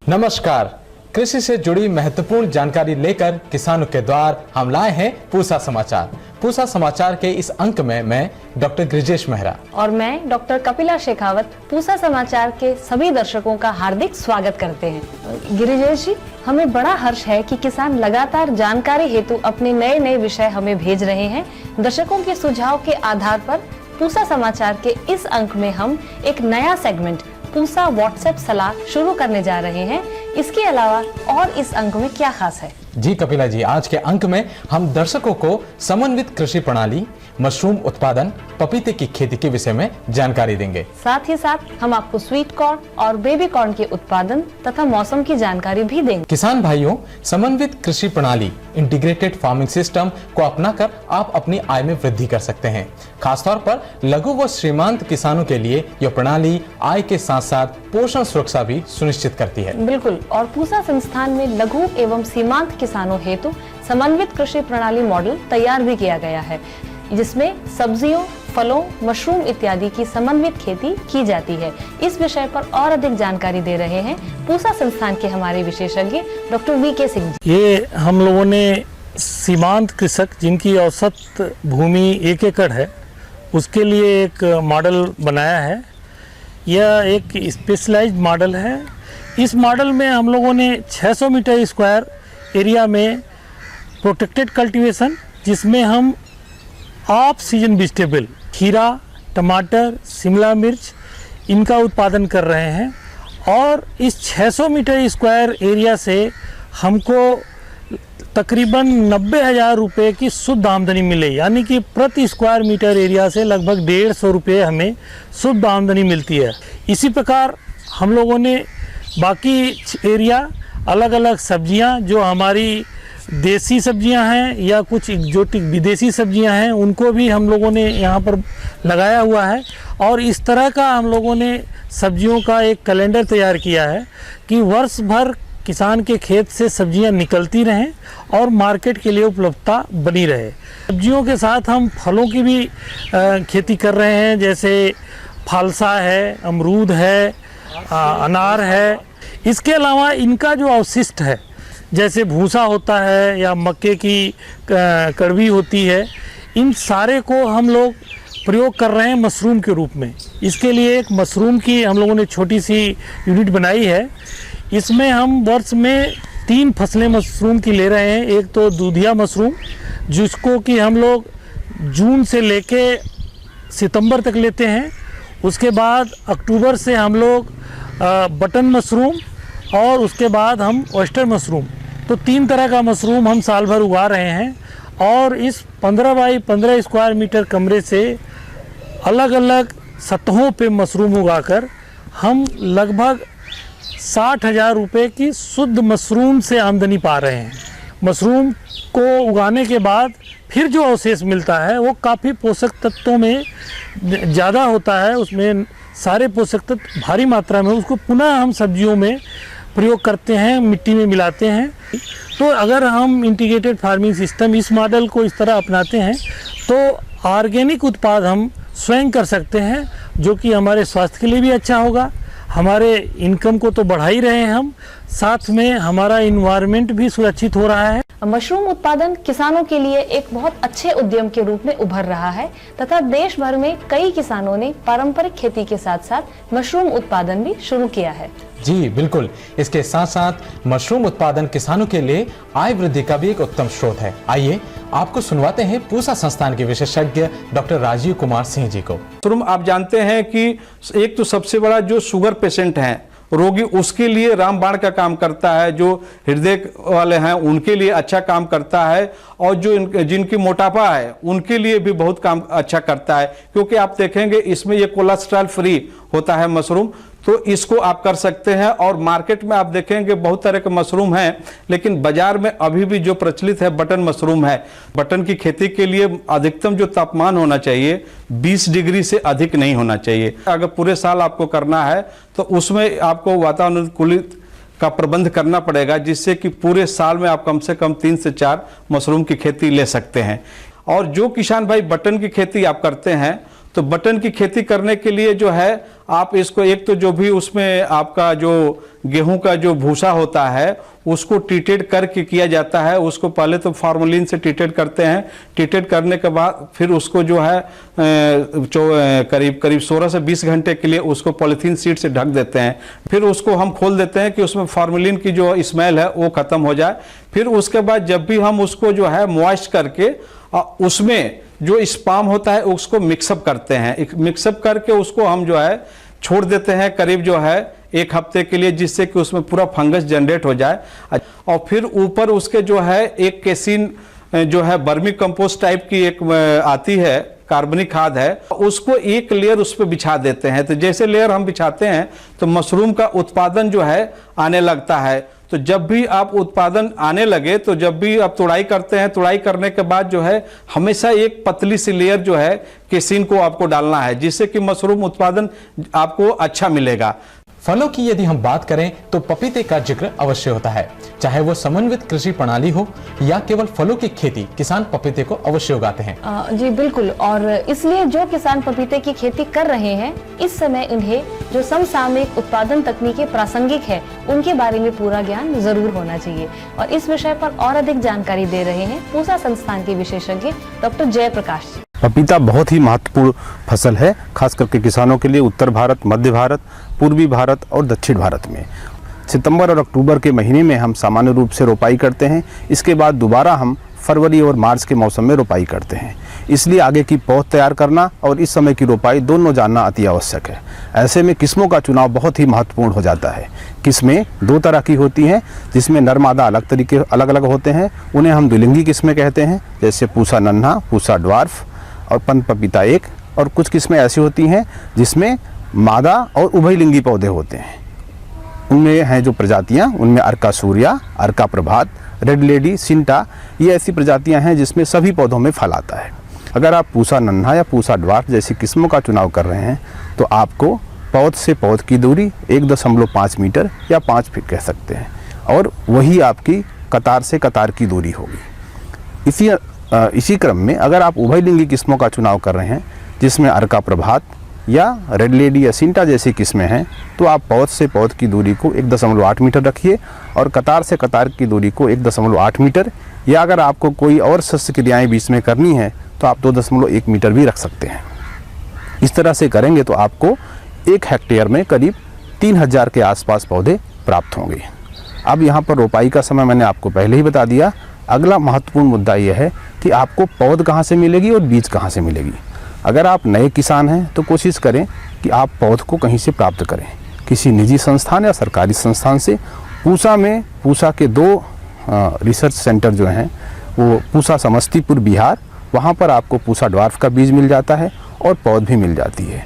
नमस्कार। कृषि से जुड़ी महत्वपूर्ण जानकारी लेकर किसानों के द्वार हम लाए हैं पूसा समाचार। पूसा समाचार के इस अंक में मैं डॉक्टर गिरिजेश मेहरा और मैं डॉक्टर कपिला शेखावत पूसा समाचार के सभी दर्शकों का हार्दिक स्वागत करते हैं। गिरिजेश जी, हमें बड़ा हर्ष है कि किसान लगातार जानकारी हेतु अपने नए नए विषय हमें भेज रहे हैं। दर्शकों के सुझाव के आधार पर पूसा समाचार के इस अंक में हम एक नया सेगमेंट पूसा व्हाट्सएप सलाह शुरू करने जा रहे हैं। इसके अलावा और इस अंक में क्या खास है? जी कपिला जी, आज के अंक में हम दर्शकों को समन्वित कृषि प्रणाली, मशरूम उत्पादन, पपीते की खेती के विषय में जानकारी देंगे। साथ ही साथ हम आपको स्वीट कॉर्न और बेबी कॉर्न के उत्पादन तथा मौसम की जानकारी भी देंगे। किसान भाइयों, समन्वित कृषि प्रणाली इंटीग्रेटेड फार्मिंग सिस्टम को अपनाकर आप अपनी आय में वृद्धि कर सकते हैं। खासतौर पर लघु व श्रीमांत किसानों के लिए यह प्रणाली आय के साथ साथ पोषण सुरक्षा भी सुनिश्चित करती है। बिल्कुल, और पूसा संस्थान में लघु एवं सीमांत किसानों हेतु समन्वित कृषि प्रणाली मॉडल तैयार भी किया गया है, जिसमें सब्जियों, फलों, मशरूम इत्यादि की समन्वित खेती की जाती है। इस विषय पर और अधिक जानकारी दे रहे हैं पूसा संस्थान के हमारे विशेषज्ञ डॉक्टर वीके सिंह जी। ये हम लोगों ने सीमांत कृषक जिनकी औसत भूमि 1 एकड़ है, उसके लिए एक मॉडल बनाया है। यह एक स्पेशलाइज्ड मॉडल है। इस मॉडल में हम लोगों ने 600 मीटर स्क्वायर एरिया में प्रोटेक्टेड कल्टीवेशन, जिसमें हम ऑफ सीजन वेजिटेबल खीरा, टमाटर, शिमला मिर्च इनका उत्पादन कर रहे हैं। और इस 600 मीटर स्क्वायर एरिया से हमको तकरीबन 90,000 रुपये की शुद्ध आमदनी मिले, यानी कि प्रति स्क्वायर मीटर एरिया से लगभग 150 रुपये हमें शुद्ध आमदनी मिलती है। इसी प्रकार हम लोगों ने बाकी एरिया अलग अलग सब्जियां, जो हमारी देसी सब्जियां हैं या कुछ एक्जोटिक विदेशी सब्जियां हैं, उनको भी हम लोगों ने यहाँ पर लगाया हुआ है। और इस तरह का हम लोगों ने सब्जियों का एक कैलेंडर तैयार किया है कि वर्ष भर किसान के खेत से सब्जियां निकलती रहें और मार्केट के लिए उपलब्धता बनी रहे। सब्जियों के साथ हम फलों की भी खेती कर रहे हैं, जैसे फालसा है, अमरूद है, अनार है। इसके अलावा इनका जो अवशिष्ट है, जैसे भूसा होता है या मक्के की कड़वी होती है, इन सारे को हम लोग प्रयोग कर रहे हैं मशरूम के रूप में। इसके लिए एक मशरूम की हम लोगों ने छोटी सी यूनिट बनाई है। इसमें हम वर्ष में 3 फसलें मशरूम की ले रहे हैं। एक तो दूधिया मशरूम, जिसको कि हम लोग जून से लेके सितंबर तक लेते हैं। उसके बाद अक्टूबर से हम लोग बटन मशरूम, और उसके बाद हम ऑयस्टर मशरूम। तो 3 तरह का मशरूम हम साल भर उगा रहे हैं। और इस 15 बाई 15 स्क्वायर मीटर कमरे से अलग अलग सतहों पे मशरूम उगाकर हम लगभग 60,000 रुपये की शुद्ध मशरूम से आमदनी पा रहे हैं। मशरूम को उगाने के बाद फिर जो अवशेष मिलता है वो काफ़ी पोषक तत्वों में ज़्यादा होता है। उसमें सारे पोषक तत्व भारी मात्रा में, उसको पुनः हम सब्जियों में प्रयोग करते हैं, मिट्टी में मिलाते हैं। तो अगर हम इंटीग्रेटेड फार्मिंग सिस्टम इस मॉडल को इस तरह अपनाते हैं तो ऑर्गेनिक उत्पाद हम स्वयं कर सकते हैं, जो कि हमारे स्वास्थ्य के लिए भी अच्छा होगा। हमारे इनकम को तो बढ़ा ही रहे हैं हम, साथ में हमारा इन्वायरमेंट भी सुरक्षित हो रहा है। मशरूम उत्पादन किसानों के लिए एक बहुत अच्छे उद्यम के रूप में उभर रहा है तथा देश भर में कई किसानों ने पारंपरिक खेती के साथ साथ मशरूम उत्पादन भी शुरू किया है। जी बिल्कुल, इसके साथ साथ मशरूम उत्पादन किसानों के लिए आय वृद्धि का भी एक उत्तम स्रोत है। आइए आपको सुनवाते हैं पूसा संस्थान के विशेषज्ञ डॉक्टर राजीव कुमार सिंह जी को। मशरूम आप जानते हैं कि एक तो सबसे बड़ा जो शुगर पेशेंट हैं रोगी, उसके लिए रामबाण का काम करता है। जो हृदय वाले हैं उनके लिए अच्छा काम करता है, और जो जिनकी मोटापा है उनके लिए भी बहुत काम अच्छा करता है, क्योंकि आप देखेंगे इसमें ये कोलेस्ट्रॉल फ्री होता है मशरूम। तो इसको आप कर सकते हैं। और मार्केट में आप देखेंगे बहुत तरह के मशरूम हैं, लेकिन बाजार में अभी भी जो प्रचलित है बटन मशरूम है। बटन की खेती के लिए अधिकतम जो तापमान होना चाहिए 20 डिग्री से अधिक नहीं होना चाहिए। अगर पूरे साल आपको करना है तो उसमें आपको वातानुकूलित का प्रबंध करना पड़ेगा, जिससे कि पूरे साल में आप कम से कम 3 से 4 मशरूम की खेती ले सकते हैं। और जो किसान भाई बटन की खेती आप करते हैं तो बटन की खेती करने के लिए जो है आप इसको एक तो जो भी उसमें आपका जो गेहूं का जो भूसा होता है उसको ट्रीटेड करके किया जाता है। उसको पहले तो फॉर्मलिन से ट्रीटेड करते हैं, ट्रीटेड करने के बाद फिर उसको जो है करीब 16 से 20 घंटे के लिए उसको पॉलीथीन शीट से ढक देते हैं। फिर उसको हम खोल देते हैं कि उसमें फॉर्मलिन की जो स्मेल है वो खत्म हो जाए। फिर उसके बाद जब भी हम उसको जो है मॉइस्ट करके उसमें जो स्पाम होता है उसको मिक्सअप करते हैं। मिक्सअप करके उसको हम जो है छोड़ देते हैं करीब जो है 1 हफ्ते के लिए, जिससे कि उसमें पूरा फंगस जनरेट हो जाए। और फिर ऊपर उसके जो है एक केसिन जो है वर्मी कंपोस्ट टाइप की एक आती है, कार्बनिक खाद है, उसको एक लेयर उस पर बिछा देते हैं। तो जैसे लेयर हम बिछाते हैं तो मशरूम का उत्पादन जो है आने लगता है। तो जब भी आप उत्पादन आने लगे तो जब भी आप तुड़ाई करते हैं, तुड़ाई करने के बाद जो है हमेशा एक पतली सी लेयर जो है केसिन को आपको डालना है, जिससे कि मशरूम उत्पादन आपको अच्छा मिलेगा। फलों की यदि हम बात करें तो पपीते का जिक्र अवश्य होता है। चाहे वो समन्वित कृषि प्रणाली हो या केवल फलों की खेती, किसान पपीते को अवश्य उगाते हैं। जी बिल्कुल, और इसलिए जो किसान पपीते की खेती कर रहे हैं इस समय उन्हें जो समसामयिक उत्पादन तकनीकें प्रासंगिक है उनके बारे में पूरा ज्ञान जरूर होना चाहिए। और इस विषय पर और अधिक जानकारी दे रहे हैं पूसा संस्थान के विशेषज्ञ डॉक्टर जयप्रकाश जी। पपीता बहुत ही महत्वपूर्ण फसल है, खास करके किसानों के लिए उत्तर भारत, मध्य भारत, पूर्वी भारत और दक्षिण भारत में। सितंबर और अक्टूबर के महीने में हम सामान्य रूप से रोपाई करते हैं। इसके बाद दोबारा हम फरवरी और मार्च के मौसम में रोपाई करते हैं। इसलिए आगे की पौध तैयार करना और इस समय की रोपाई दोनों जानना अति आवश्यक है। ऐसे में किस्मों का चुनाव बहुत ही महत्वपूर्ण हो जाता है। किस्में 2 तरह की होती हैं, जिसमें नर मादा अलग अलग होते हैं। उन्हें हम द्विलिंगी किस्में कहते हैं, जैसे पूसा नन्हा, पूसा ड्वार्फ और पंत पपीता 1। और कुछ किस्में ऐसी होती हैं जिसमें मादा और उभयलिंगी पौधे होते हैं। उनमें हैं जो प्रजातियां, उनमें अर्का सूर्या, अर्का प्रभात, रेड लेडी, सिंटा, ये ऐसी प्रजातियां हैं जिसमें सभी पौधों में फल आता है। अगर आप पूसा नन्हा या पूसा ड्वार्फ जैसी किस्मों का चुनाव कर रहे हैं तो आपको पौध से पौध की दूरी 1.5 मीटर या 5 फीट कह सकते हैं, और वही आपकी कतार से कतार की दूरी होगी। इसी क्रम में अगर आप उभयलिंगी किस्मों का चुनाव कर रहे हैं जिसमें अर्का प्रभात या रेड लेडी या सिंटा जैसी किस्में हैं, तो आप पौध से पौध की दूरी को 1.8 मीटर रखिए और कतार से कतार की दूरी को 1.8 मीटर, या अगर आपको कोई और शस्त्र क्रियाएँ बीच में करनी है तो आप 2.1 मीटर भी रख सकते हैं। इस तरह से करेंगे तो आपको 1 हेक्टेयर में करीब 3000 के आसपास पौधे प्राप्त होंगे। अब यहाँ पर रोपाई का समय मैंने आपको पहले ही बता दिया। अगला महत्वपूर्ण मुद्दा यह है कि आपको पौध कहाँ से मिलेगी और बीज कहाँ से मिलेगी। अगर आप नए किसान हैं तो कोशिश करें कि आप पौध को कहीं से प्राप्त करें, किसी निजी संस्थान या सरकारी संस्थान से। पूसा के 2 रिसर्च सेंटर जो हैं वो पूसा समस्तीपुर बिहार, वहाँ पर आपको पूसा ड्वार्फ का बीज मिल जाता है और पौध भी मिल जाती है।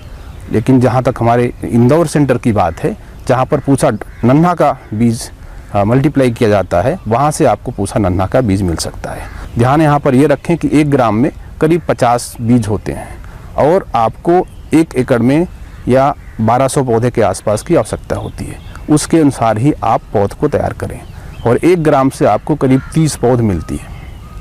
लेकिन जहाँ तक हमारे इंदौर सेंटर की बात है, जहाँ पर पूसा नन्हा का बीज मल्टीप्लाई किया जाता है, वहाँ से आपको पूसा नन्हा का बीज मिल सकता है। ध्यान यहाँ पर ये रखें कि 1 ग्राम में करीब 50 बीज होते हैं और आपको 1 एकड़ में या 1200 पौधे के आसपास की आवश्यकता होती है। उसके अनुसार ही आप पौध को तैयार करें और 1 ग्राम से आपको करीब 30 पौध मिलती है।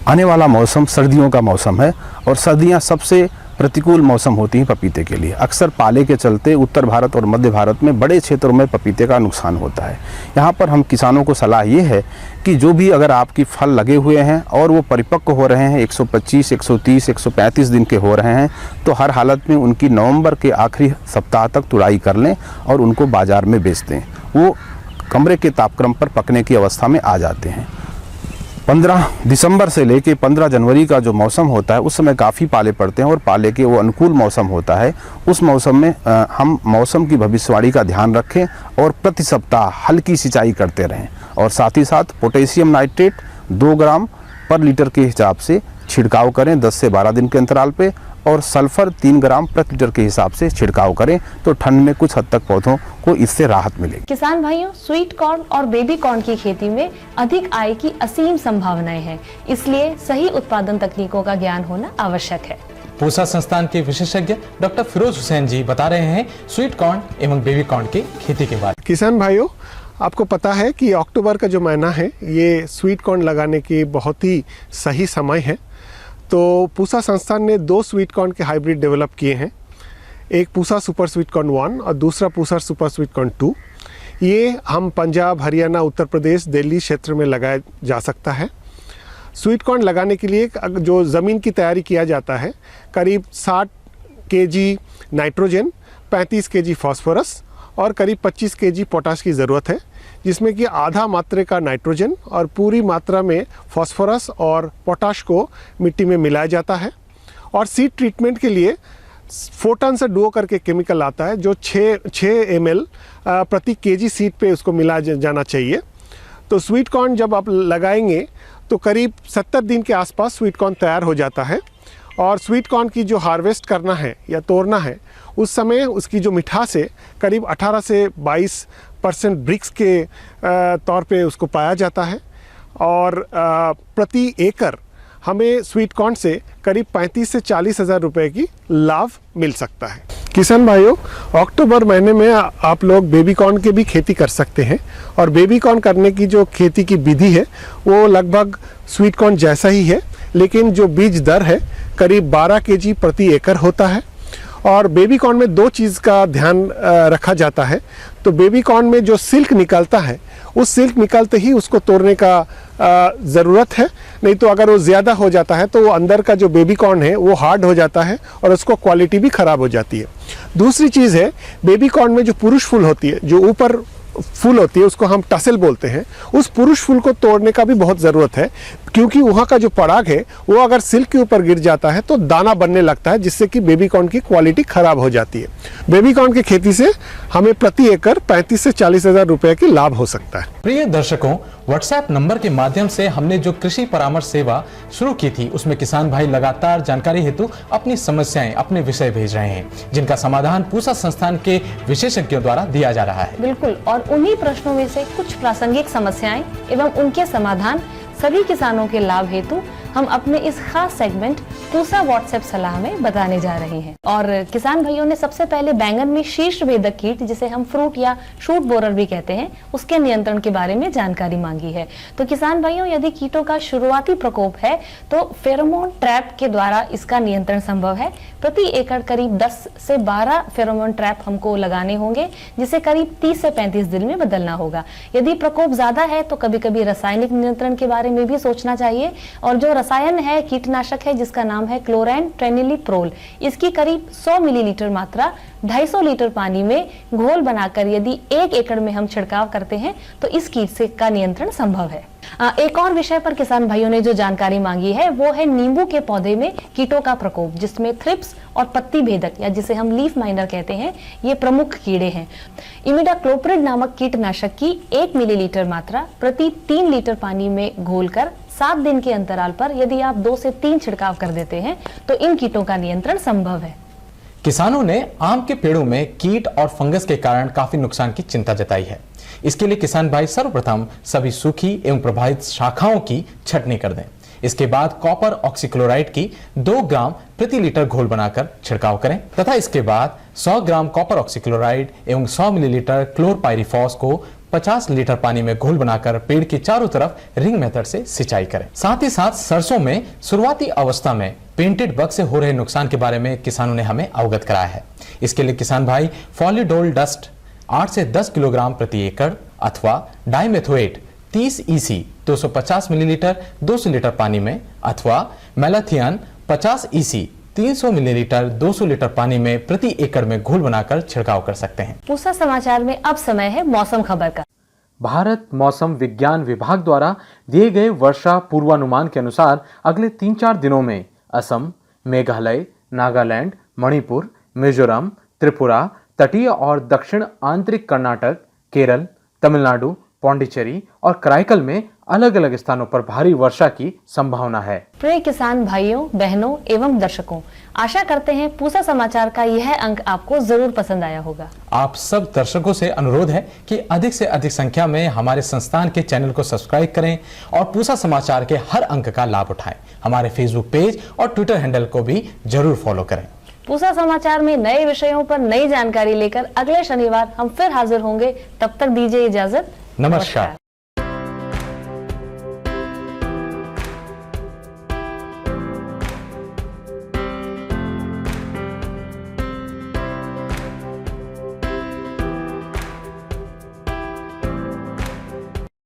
आने वाला मौसम सर्दियों का मौसम है और सर्दियाँ सबसे प्रतिकूल मौसम होती हैं पपीते के लिए। अक्सर पाले के चलते उत्तर भारत और मध्य भारत में बड़े क्षेत्रों में पपीते का नुकसान होता है। यहाँ पर हम किसानों को सलाह ये है कि जो भी अगर आपकी फल लगे हुए हैं और वो परिपक्व हो रहे हैं, 125, 130, 135 दिन के हो रहे हैं, तो हर हालत में उनकी नवंबर के आखिरी सप्ताह तक तुड़ाई कर लें और उनको बाज़ार में बेच दें। वो कमरे के तापक्रम पर पकने की अवस्था में आ जाते हैं। 15 दिसंबर से लेके 15 जनवरी का जो मौसम होता है उस समय काफ़ी पाले पड़ते हैं और पाले के वो अनुकूल मौसम होता है। उस मौसम में हम मौसम की भविष्यवाणी का ध्यान रखें और प्रति सप्ताह हल्की सिंचाई करते रहें और साथ ही साथ पोटेशियम नाइट्रेट 2 ग्राम पर लीटर के हिसाब से छिड़काव करें 10 से 12 दिन के अंतराल पे, और सल्फर 3 ग्राम प्रति लीटर के हिसाब से छिड़काव करें तो ठंड में कुछ हद तक पौधों को इससे राहत मिलेगी। किसान भाइयों, स्वीट कॉर्न और बेबी कॉर्न की खेती में अधिक आय की असीम संभावनाएं हैं, इसलिए सही उत्पादन तकनीकों का ज्ञान होना आवश्यक है। पूसा संस्थान के विशेषज्ञ डॉक्टर फिरोज हुसैन जी बता रहे हैं स्वीट कॉर्न एवं बेबी कॉर्न की खेती के बारे में। किसान भाइयों, आपको पता है कि अक्टूबर का जो महीना है ये स्वीट कॉर्न लगाने की बहुत ही सही समय है। तो पूसा संस्थान ने 2 स्वीट कॉर्न के हाइब्रिड डेवलप किए हैं। एक पूसा सुपर स्वीट कॉर्न 1 और दूसरा पूसा सुपर स्वीट कॉर्न 2। ये हम पंजाब, हरियाणा, उत्तर प्रदेश, दिल्ली क्षेत्र में लगाया जा सकता है। स्वीट कॉर्न लगाने के लिए जो ज़मीन की तैयारी किया जाता है, करीब 60 केजी नाइट्रोजन, 35 केजी फास्फोरस और करीब 25 केजी पोटाश की ज़रूरत है, जिसमें कि आधा मात्रा का नाइट्रोजन और पूरी मात्रा में फास्फोरस और पोटाश को मिट्टी में मिलाया जाता है। और सीड ट्रीटमेंट के लिए फोटन से डुओ करके केमिकल आता है, जो 6 ml प्रति केजी सीड पे उसको मिला जाना चाहिए। तो स्वीट कॉर्न जब आप लगाएंगे तो करीब 70 दिन के आसपास स्वीट कॉर्न तैयार हो जाता है। और स्वीट कॉर्न की जो हार्वेस्ट करना है या तोड़ना है, उस समय उसकी जो मिठास है करीब 18 से 22% ब्रिक्स के तौर पे उसको पाया जाता है। और प्रति एकड़ हमें स्वीट कॉर्न से करीब 35 से 40 हज़ार रुपये की लाभ मिल सकता है। किसान भाइयों, अक्टूबर महीने में आप लोग बेबी कॉर्न की भी खेती कर सकते हैं। और बेबी कॉर्न करने की जो खेती की विधि है वो लगभग स्वीट कॉर्न जैसा ही है, लेकिन जो बीज दर है करीब 12 केजी प्रति एकड़ होता है। और बेबी कॉर्न में 2 चीज़ का ध्यान रखा जाता है। तो बेबी कॉर्न में जो सिल्क निकलता है, उस सिल्क निकलते ही उसको तोड़ने का ज़रूरत है, नहीं तो अगर वो ज़्यादा हो जाता है तो वो अंदर का जो बेबी कॉर्न है वो हार्ड हो जाता है और उसको क्वालिटी भी ख़राब हो जाती है। दूसरी चीज़ है, बेबी कॉर्न में जो पुरुष फूल होती है, जो ऊपर फूल होती है, उसको हम टसल बोलते हैं, उस पुरुष फूल को तोड़ने का भी बहुत ज़रूरत है, क्योंकि वहाँ का जो पराग है वो अगर सिल्क के ऊपर गिर जाता है तो दाना बनने लगता है, जिससे कि बेबी कॉर्न की क्वालिटी ख़राब हो जाती है। बेबी कॉर्न की खेती से हमें प्रति एकड़ 35 से 40 हज़ार रुपये की लाभ हो सकता है। प्रिय दर्शकों, व्हाट्सएप नंबर के माध्यम से हमने जो कृषि परामर्श सेवा शुरू की थी, उसमें किसान भाई लगातार जानकारी हेतु अपनी समस्याएं, अपने विषय भेज रहे हैं, जिनका समाधान पूसा संस्थान के विशेषज्ञों द्वारा दिया जा रहा है। बिल्कुल, और उन्हीं प्रश्नों में से कुछ प्रासंगिक समस्याएं एवं उनके समाधान सभी किसानों के लाभ हेतु हम अपने इस खास सेगमेंट पूसा व्हाट्सएप सलाह में बताने जा रहे हैं। और किसान भाइयों ने सबसे पहले बैंगन में शीर्ष भेदक कीट, जिसे हम फ्रूट या शूट बोरर भी कहते हैं, उसके नियंत्रण के बारे में जानकारी मांगी है। तो किसान भाइयों, यदि कीटों का शुरुआती प्रकोप है तो फेरोमोन ट्रैप के द्वारा इसका नियंत्रण संभव है। प्रति एकड़ करीब 10 से 12 फेरोमोन ट्रैप हमको लगाने होंगे, जिसे करीब 30 से 35 दिन में बदलना होगा। यदि प्रकोप ज्यादा है तो कभी कभी रासायनिक नियंत्रण के बारे में भी सोचना चाहिए। और जो रसायन है, कीटनाशक है, जिसका नाम है क्लोरेंट्रेनिलीप्रोल, इसकी करीब 100 मिलीलीटर मात्रा 250 लीटर पानी में घोल बनाकर यदि 1 एकड़ में हम छिड़काव करते हैं तो इस कीट से का नियंत्रण संभव है। एक और विषय पर किसान भाइयों ने जो जानकारी मांगी है वो है नींबू के पौधे में कीटों का प्रकोप, जिसमें थ्रिप्स और पत्ती भेदक या जिसे हम लीफ माइनर कहते हैं, ये प्रमुख कीड़े हैं। इमिडाक्लोप्रिड नामक कीटनाशक की 1 मिलीलीटर मात्रा प्रति 3 लीटर पानी में घोलकर 7 दिन के अंतराल पर यदि आप 2 से 3 छिड़काव कर देते हैं तो इन कीटों का नियंत्रण संभव है। किसानों ने आम के पेड़ों में कीट और फंगस के कारण काफी नुकसान की चिंता जताई है। इसके लिए किसान भाई सर्वप्रथम सभी सूखी एवं प्रभावित शाखाओं की छटनी कर दें। इसके बाद कॉपर ऑक्सीक्लोराइड की 2 ग्राम प्रति लीटर घोल बनाकर छिड़काव करें तथा इसके बाद 100 ग्राम कॉपर ऑक्सीक्लोराइड एवं 100 मिलीलीटर क्लोरपाइरिफॉस को 50 लीटर पानी में घोल बनाकर पेड़ के चारों तरफ रिंग मेथड से सिंचाई करें। साथ ही साथ सरसों में शुरुआती अवस्था में पेंटेड बग से हो रहे नुकसान के बारे में किसानों ने हमें अवगत कराया है। इसके लिए किसान भाई फॉलीडोल डस्ट 8 से 10 किलोग्राम प्रति एकड़ अथवा डाइमेथोएट 30 EC 250 मिलीलीटर 200 लीटर पानी में अथवा मेलाथियन 50 EC 300 मिलीलीटर 200 लीटर पानी में प्रति एकड़ में घोल बनाकर छिड़काव कर सकते हैं। पूसा समाचार में अब समय है मौसम खबर का। भारत मौसम विज्ञान विभाग द्वारा दिए गए वर्षा पूर्वानुमान के अनुसार अगले 3-4 दिनों में असम, मेघालय, नागालैंड, मणिपुर, मिजोरम, त्रिपुरा, तटीय और दक्षिण आंतरिक कर्नाटक, केरल, तमिलनाडु, पौंडीचेरी और कराईकल में अलग अलग स्थानों पर भारी वर्षा की संभावना है। प्रिय किसान भाइयों, बहनों एवं दर्शकों, आशा करते हैं पूसा समाचार का यह अंक आपको जरूर पसंद आया होगा। आप सब दर्शकों से अनुरोध है कि अधिक से अधिक संख्या में हमारे संस्थान के चैनल को सब्सक्राइब करें और पूसा समाचार के हर अंक का लाभ उठाएं। हमारे फेसबुक पेज और ट्विटर हैंडल को भी जरूर फॉलो करें। पूसा समाचार में नए विषयों पर नई जानकारी लेकर अगले शनिवार हम फिर हाजिर होंगे। तब तक दीजिए इजाजत। नमस्कार।